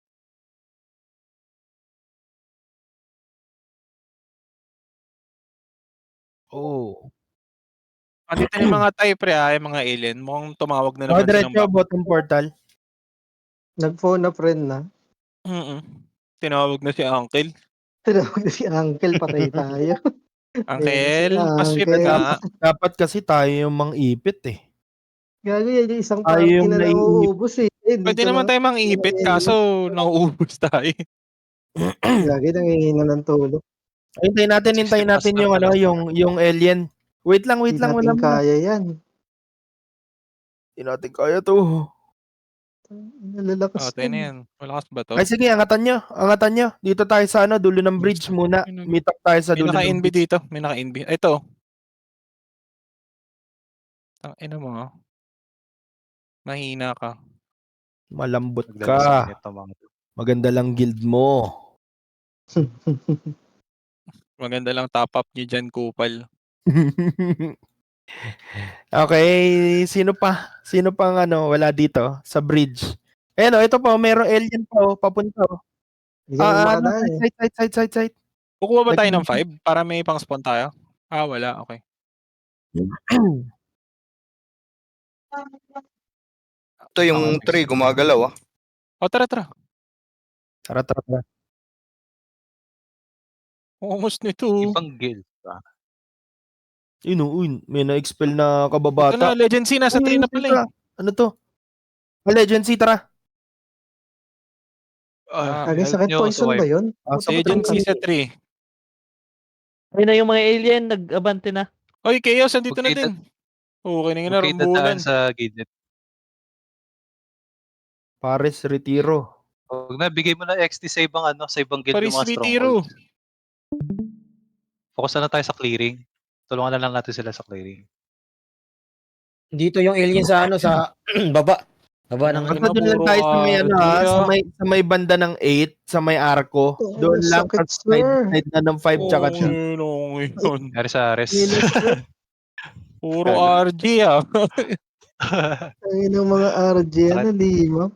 Oh. Andito yung mga type pre yung mga alien. Mukhang tumawag na naman silang Diretso, bottom portal. Nag-phone a friend na. Tinawag na si Uncle. Tinawag na si Uncle, patay tayo. Uncle, pa-sweep Uncle. nga. Dapat kasi tayo yung mang-ipit eh. Gago yan yung isang Tayo party yung na nauubos eh. Pwede naman tayo mang-ipit kaso nauubos tayo. Lagi nangihina ng tulong. Hintayin natin yung ano, yung alien. Wait lang, Hindi natin kaya yan. Hindi natin kaya to. Nalalakas Tayo na yan. Malakas ba to? Ay sige, angatan nyo. Dito tayo sa ano, dulo ng bridge muna. Meet up tayo sa May dulo ng naka-NB bridge. dito. May naka-NB. Ito. Ang ina mo. Mahina ka. Malambot ka. Maganda lang guild mo. Maganda lang top up niyo dyan, Kupal. Okay, sino pang ano, wala dito sa bridge? Ayun ito pa, merong alien pa papunta. Side. Kukuha ba tayo ng 5 para may pang-spawn tayo? Wala. Okay. Ito yung 3, gumagalaw Tara. Tara. Almost nito. Ibang guild ba? May na-expel na kababata. Ito na, Legacy, nasa 3 na pala eh. Ano to? Legacy, tara. Sakit poison ba yun? Legacy sa 3. Ayun na yung mga alien, nag-abante na. Oy, Chaos, andito na din. Okay na nga na, rumbulan. Sa gilid. Pares, retiro. Huwag na, bigay mo na XT sa ibang guild Paris yung mga retiro. strongholds. Focus na tayo sa clearing. Tulungan na lang natin sila sa clearing. Dito yung alien sa sa baba. Baba ng Basta doon lang tayo sa may sa may banda ng 8, sa may arko. Doon lang sa side na ng 5 tsaka 2. Ares. Puro RG Ayun ang mga RG na lima.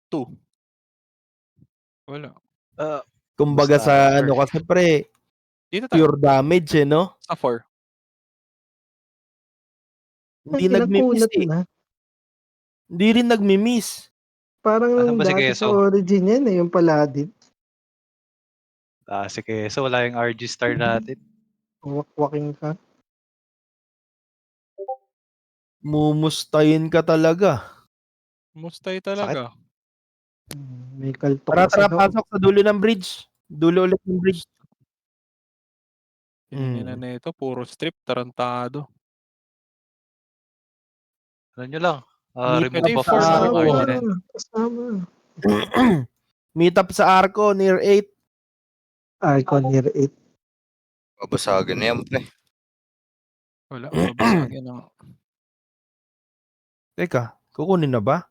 2. Wala. Kumbaga sa ano kasi pre, Dito tayo. pure damage no? Sa 4. Hindi nagmi-miss eh. Hindi rin nagmi-miss. Parang dati sa origin yan yung Paladin. Sige, so wala yung RG star natin. Wakwaking ka. Mumustayin ka talaga. Mustay talaga. May kaltok. Tara, pasok sa dulo ng bridge. Dulo ulit ng bridge. Tingnan na ito, puro strip, tarantado. Ano nyo lang? Remove Remove buff for Meet up sa Arco near 8. Arco near 8. Babasagin na yan, pre. Wala, babasagin na. Teka, kukunin na ba?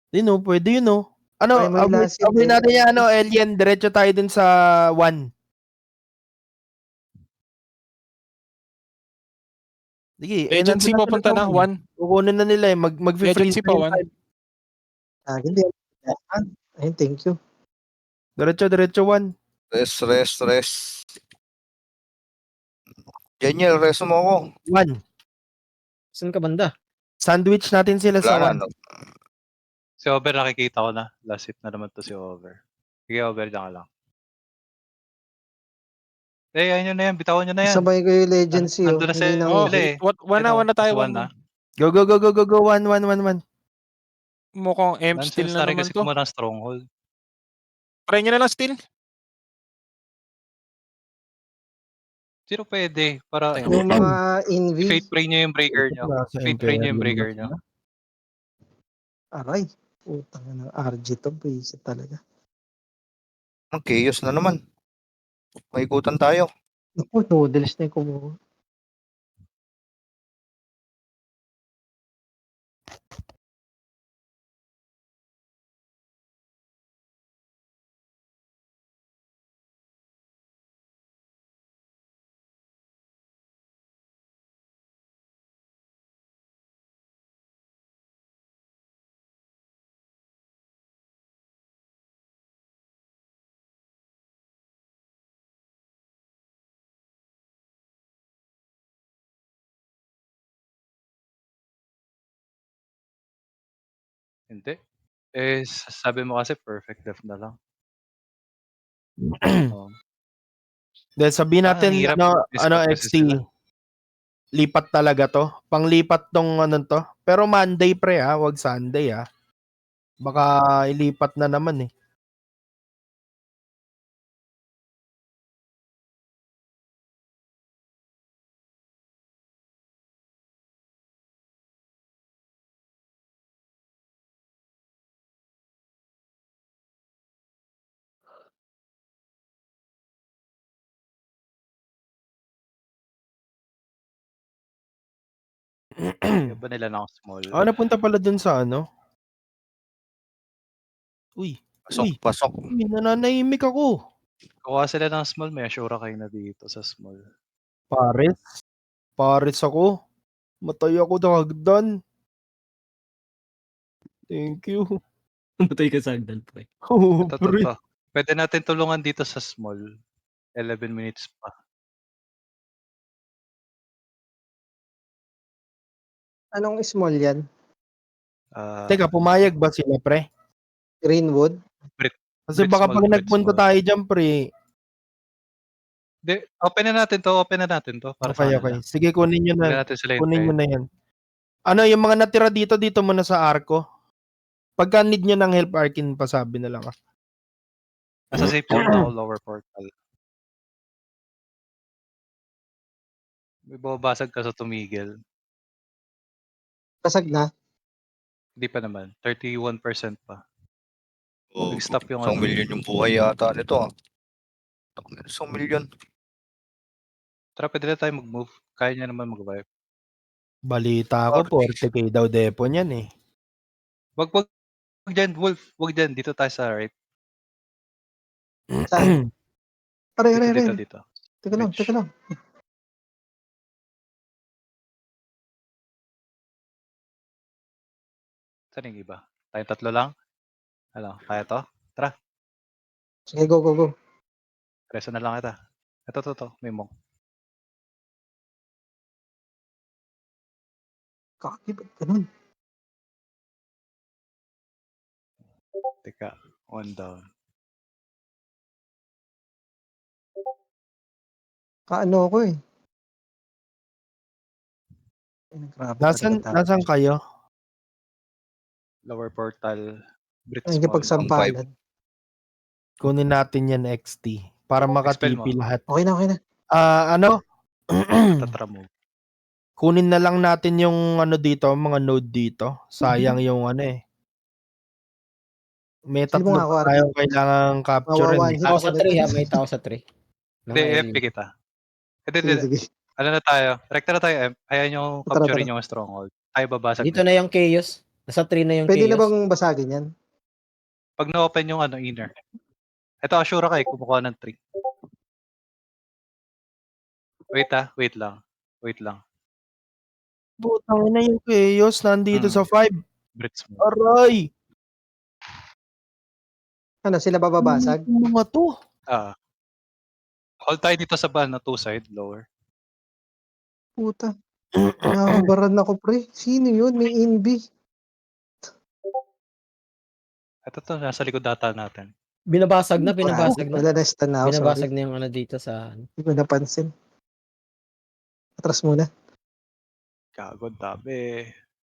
Hindi no, pwede yun no. Ano, abay natin yan, alien, diretso tayo dun sa 1. Sige, Agency papunta na, 1. Kukunin na nila mag-freeze pa 1. Hindi. Ayun, thank you. Diretso 1. Rest. Daniel, reso mo ako. 1. Saan ka banda? Sandwich natin sila sa 1. Si Over nakikita ko na. Last hit na naman to si Over. Sige, Over, diyan ka lang. Ayun nyo na yan. Bitawan nyo na yan. Sabay ko yung Legacy, Nandun na hindi nang Oh, sila eh. one na tayo. One na. Go. 1. Mukhang Nonsense steal na na rin naman kasi to. mo ng stronghold. Try nyo na lang steal. Sino pwede? Para yung mga Envy. fate pray nyo yung breaker nyo. Nasa Fate pray nyo yung Imperium breaker na nyo. sila. Aray. Utang na RG to. Basic talaga. Ang chaos na naman. Maikutan tayo. Naku, noodles na yung kumuha. Hindi. Eh, sabi mo kasi perfect left na lang. Oh. Dahil sabihin Ang natin, hirap kasi XT, sila. lipat talaga to. Panglipat tong to. Pero Monday pre wag Sunday Baka ilipat na naman eh. Kaya ba nila ng small? Napunta pala dun sa Uy, Pasok. nananahimik ako. Kuha sila ng small, may assura kayo na dito sa small. Pares ako. Matay ako dagdan. Thank you. Matay ka sa hagdan, pre. Ito. Pwede natin tulungan dito sa small. 11 minutes pa. Anong small yan? Teka, pumayag ba sila, pre? Greenwood? Kasi baka pag nagpunta tayo dyan, pre. Open na natin to. Para Okay. Sige, kunin nyo na. Kunin nyo na yan. Yung mga natira dito muna sa Arco. Pagka need nyo ng help, Arkin, pasabi na lang. Nasa safe zone na ako, lower portal. May babasag ka sa tumigil. Basag na? Hindi pa naman. 31% pa. Oh, Stop yung 1 million yung buhay yata nito 1 million. Tara, pwede na tayo mag-move. Kaya niya naman mag-vibe. Balita ko, 40k daw depo niyan eh. Wag dyan, Wolf. Wag dyan. Dito tayo sa right. Saan? Aray. Dito. Teka lang. Saan yung iba? Tayong tatlo lang? Kaya to? Tara. Sige, go. Preso na lang kita. Ito. May monk. Kaki, ba't ganun? Teka. 1 down. Kaano ako eh. Grabe Nasaan kayo? Lower portal. Nagkipagsampalan. Kunin natin yan XT para makatipi lahat. Okay na. Tatramo. Kunin na lang natin yung dito, mga node dito. Sayang yung May Sino tatlo nga ako, tayo kailangang capture. Tao sa 3 may tao sa 3. Hindi, FP kita. Sige. Ano na tayo? Rekta na tayo, M. Ayan yung capturing yung stronghold. Tayo babasag. Dito na yung chaos. Nasa 3 na yung Pwede na chaos. bang basagin yan? Pag na-open yung inner. Ito, assura kayo, kumukuha ng 3. Wait lang. Butang na yung chaos nandito sa 5. Brits mo. Aray! Sila bababasag? Yung mga to. Hold tayo dito sa 2 side, lower. Puta. Nakabaran ako, pre. Sino yun? May Envy. Ito to, nasa likod data natin. Binabasag na, Wala na stun na ako, sorry. Binabasag na yung ano dito sa... Hindi ko napansin. Atras muna. Gago, dami.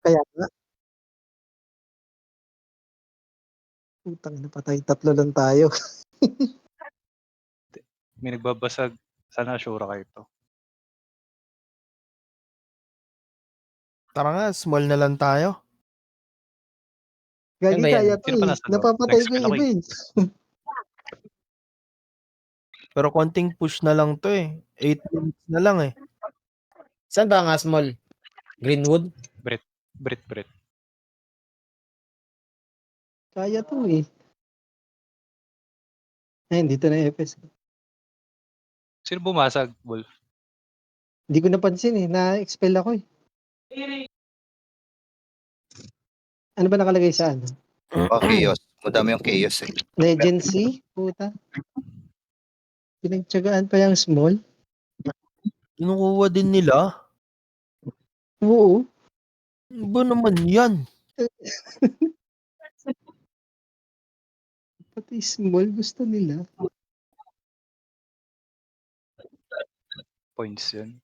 Kaya nga. Putang ina, patay. 3 lang tayo. May nagbabasag. Sana sure kayo to. Tara nga, small na lang tayo. Gagi Ano ba yan? kaya to Sino pa eh. nasa loob? Napapatay ko Next yung iba eh. Pero konting push na lang to eh. 8 minutes na lang eh. Saan ba nga small? Greenwood? Brit. Kaya to eh. Ayun, dito na yung FS. Sino bumasag, Wolf? Hindi ko napansin eh. Na-expel ako eh. Ano ba nakalagay sa ano? Oh, chaos. Madami yung chaos eh. Legacy? Puta. Pinagtsagaan pa yung small? Kinukuha din nila. Oo. Ano ba naman yan? Pati small gusto nila. Points yun.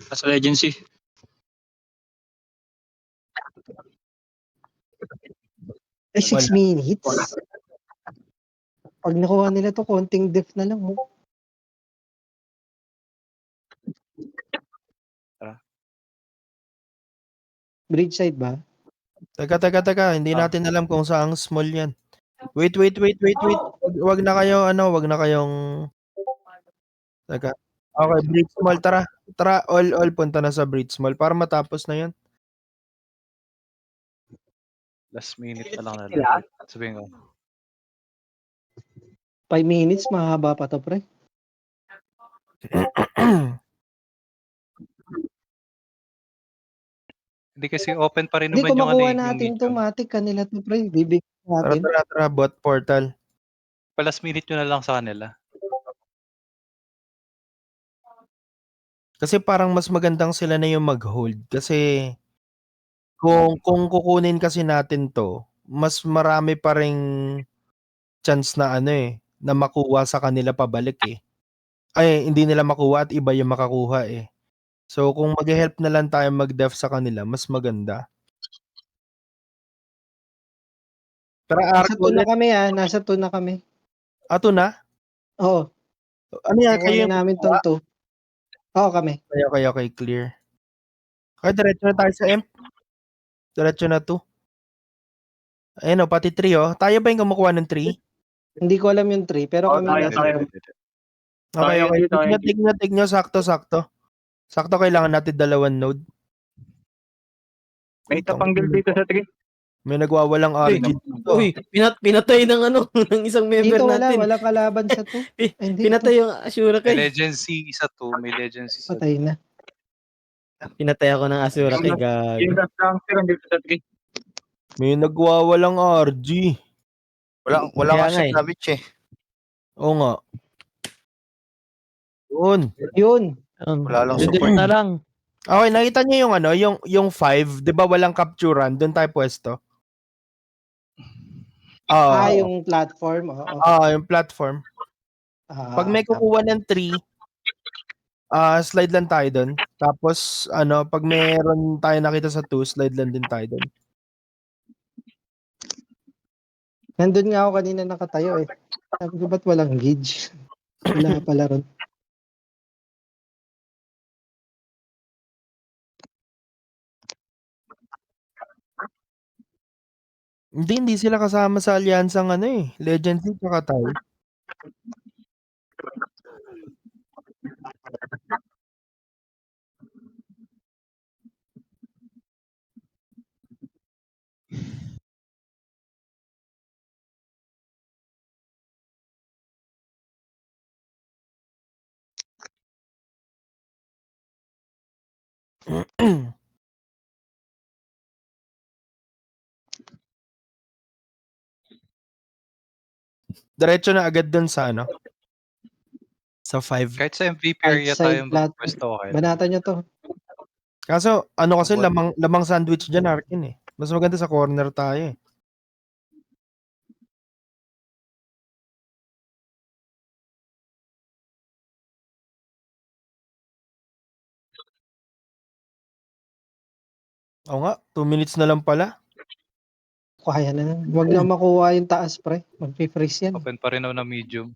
Nasa Legacy. Ay, 6 minutes? Pag nakuha nila to, konting def na lang. Oh. Bridgeside ba? Teka. Hindi natin alam kung saang small yan. Wait. Wag na kayong... Teka. Okay, bridge small. Tara, all punta na sa bridge small para matapos na yan. Last minute na lang nila. Sabihin ko. 5 minutes, mahaba pa to, pre. Hindi kasi open pa rin Hindi, naman kung yung makuha yung natin lead to, yun. matik kanila to, pre. Bibig natin. Tara, bot portal. Last minute nyo na lang sa kanila. Kasi parang mas magandang sila na yung mag-hold. Kasi kung kukunin kasi natin to, mas marami pa ring chance na na makuha sa kanila pabalik eh. Ay, hindi nila makuha at iba yung makakuha eh. So kung mag-help na lang tayo mag-def sa kanila, mas maganda. Pero Nasa 2 na kami Nasa 2 na kami. Ato na? Oo. Ano yan? Nakuha Kayo na yung namin tong 2. Oo, kami. Okay, clear. Okay, diretso na tayo sa imp. Diretso na 2. Ayun o, pati 3 Tayo ba yung kumukuha ng 3? Hindi ko alam yung 3, pero kami tayo. Okay. Tig nyo. Sakto. Sakto kailangan natin 2 node. May tapanggil dito sa 3. May nagwawalang RG dito. Uy, pinatay ng ano, ng isang member Dito natin. walang kalaban sa 2. Pinatay yung Asura May kay. Legacy isa to. May Legacy isa. Patay na. Pinatay ako ng Asura kay gago. Yung last transfer dito sa 3. May nagwawalang RG. Wala Kaya kasi nga eh. damage eh. Oo nga. Yun. Wala lang Dito support. na lang. Okay, nakita niyo yung 5, 'di ba walang capturean, doon tayo pwesto. Yung platform. Yung platform. Pag may kukuha ng 3, slide lang tayo doon. Tapos pag meron tayo nakita sa 2, slide lang din tayo doon. Nandun nga ako kanina nakatayo eh. Sabi ko, ba't walang gauge? Wala pala ron. Hindi sila kasama sa alyansang Legacy tsaka tayo. Diretso na agad doon sa sa 5. Kahit sa MVP area Outside tayong plat. pwesto okay. Banatan nyo to. Kaso ano kasi What? lamang sandwich diyan, Arkin, eh. Mas maganda sa corner tayo, eh. Oo nga, 2 minutes na lang pala. Kaya na lang. Wag lang makuha yung taas, pre. Magfi-freeze yan. Open pa rin ako na medium.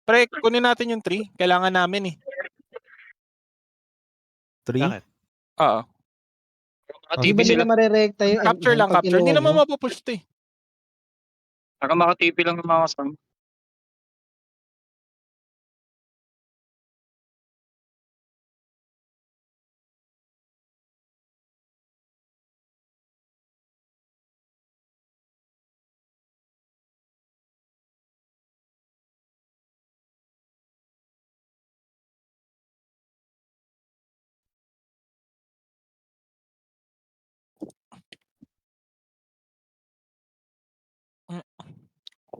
Pre, kunin natin yung 3. Kailangan namin eh. 3? Bakit? Oo. Di ba nila marerekta yung Capture lang, pag capture. Hindi kinuha naman mo? mapupush to eh. Saka makatipi lang yung mga kasama.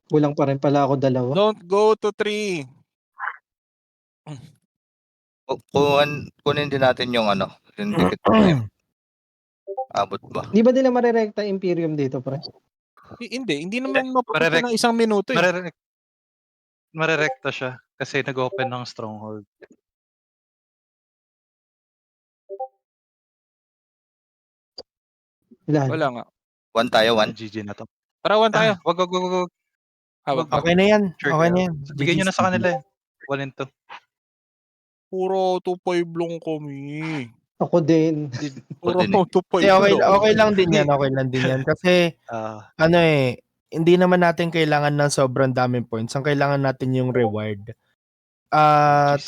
Kulang pa rin pala ako 2. Don't go to 3. Kunin din natin yung ano, yung dikit na yun. Abot ba? Di ba nila marerekta Imperium dito, pre? Hindi naman mapupush to ng 1 minuto eh. Marerekta siya kasi nag-open ng stronghold. Wala nga. 1 tayo, 1. GG na to. Tara, 1 tayo. Wag. Wag. Okay na yan. Sure Okay ka. na yan. Bigyan nyo na sa kanila eh. 1 and 2. Puro 2-5 lang kami. Ako din. Puro din eh. 2-5 Kasi okay lang. lang din yan. Okay lang din yan. Kasi ano eh, hindi naman natin kailangan ng sobrang daming points. Ang kailangan natin yung reward.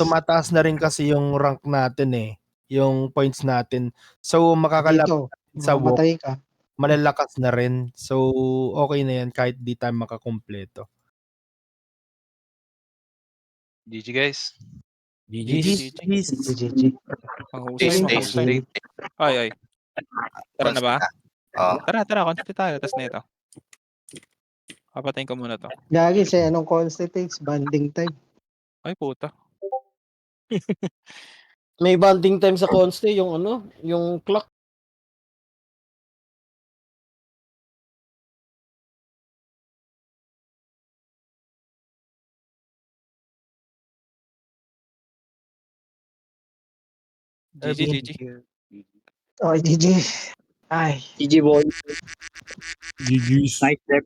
Tumataas na rin kasi yung rank natin eh. Yung points natin. So makakalaban Dito, sa walk, mamamatay ka. malalakas na rin. So okay na yan kahit di tayo makakumpleto. GG guys. GG. Mahusay. Ay. Tara na ba? Oo. Tara, konti tayo. Tapos na ito. Papatayin ko muna to. Gagi siya, anong constitutes? Banding time. Ay, puta. May bonding time sa Conste, yung ano, yung clock. GG. Okay, GG. Ay. GG boy. GG's. Nice step.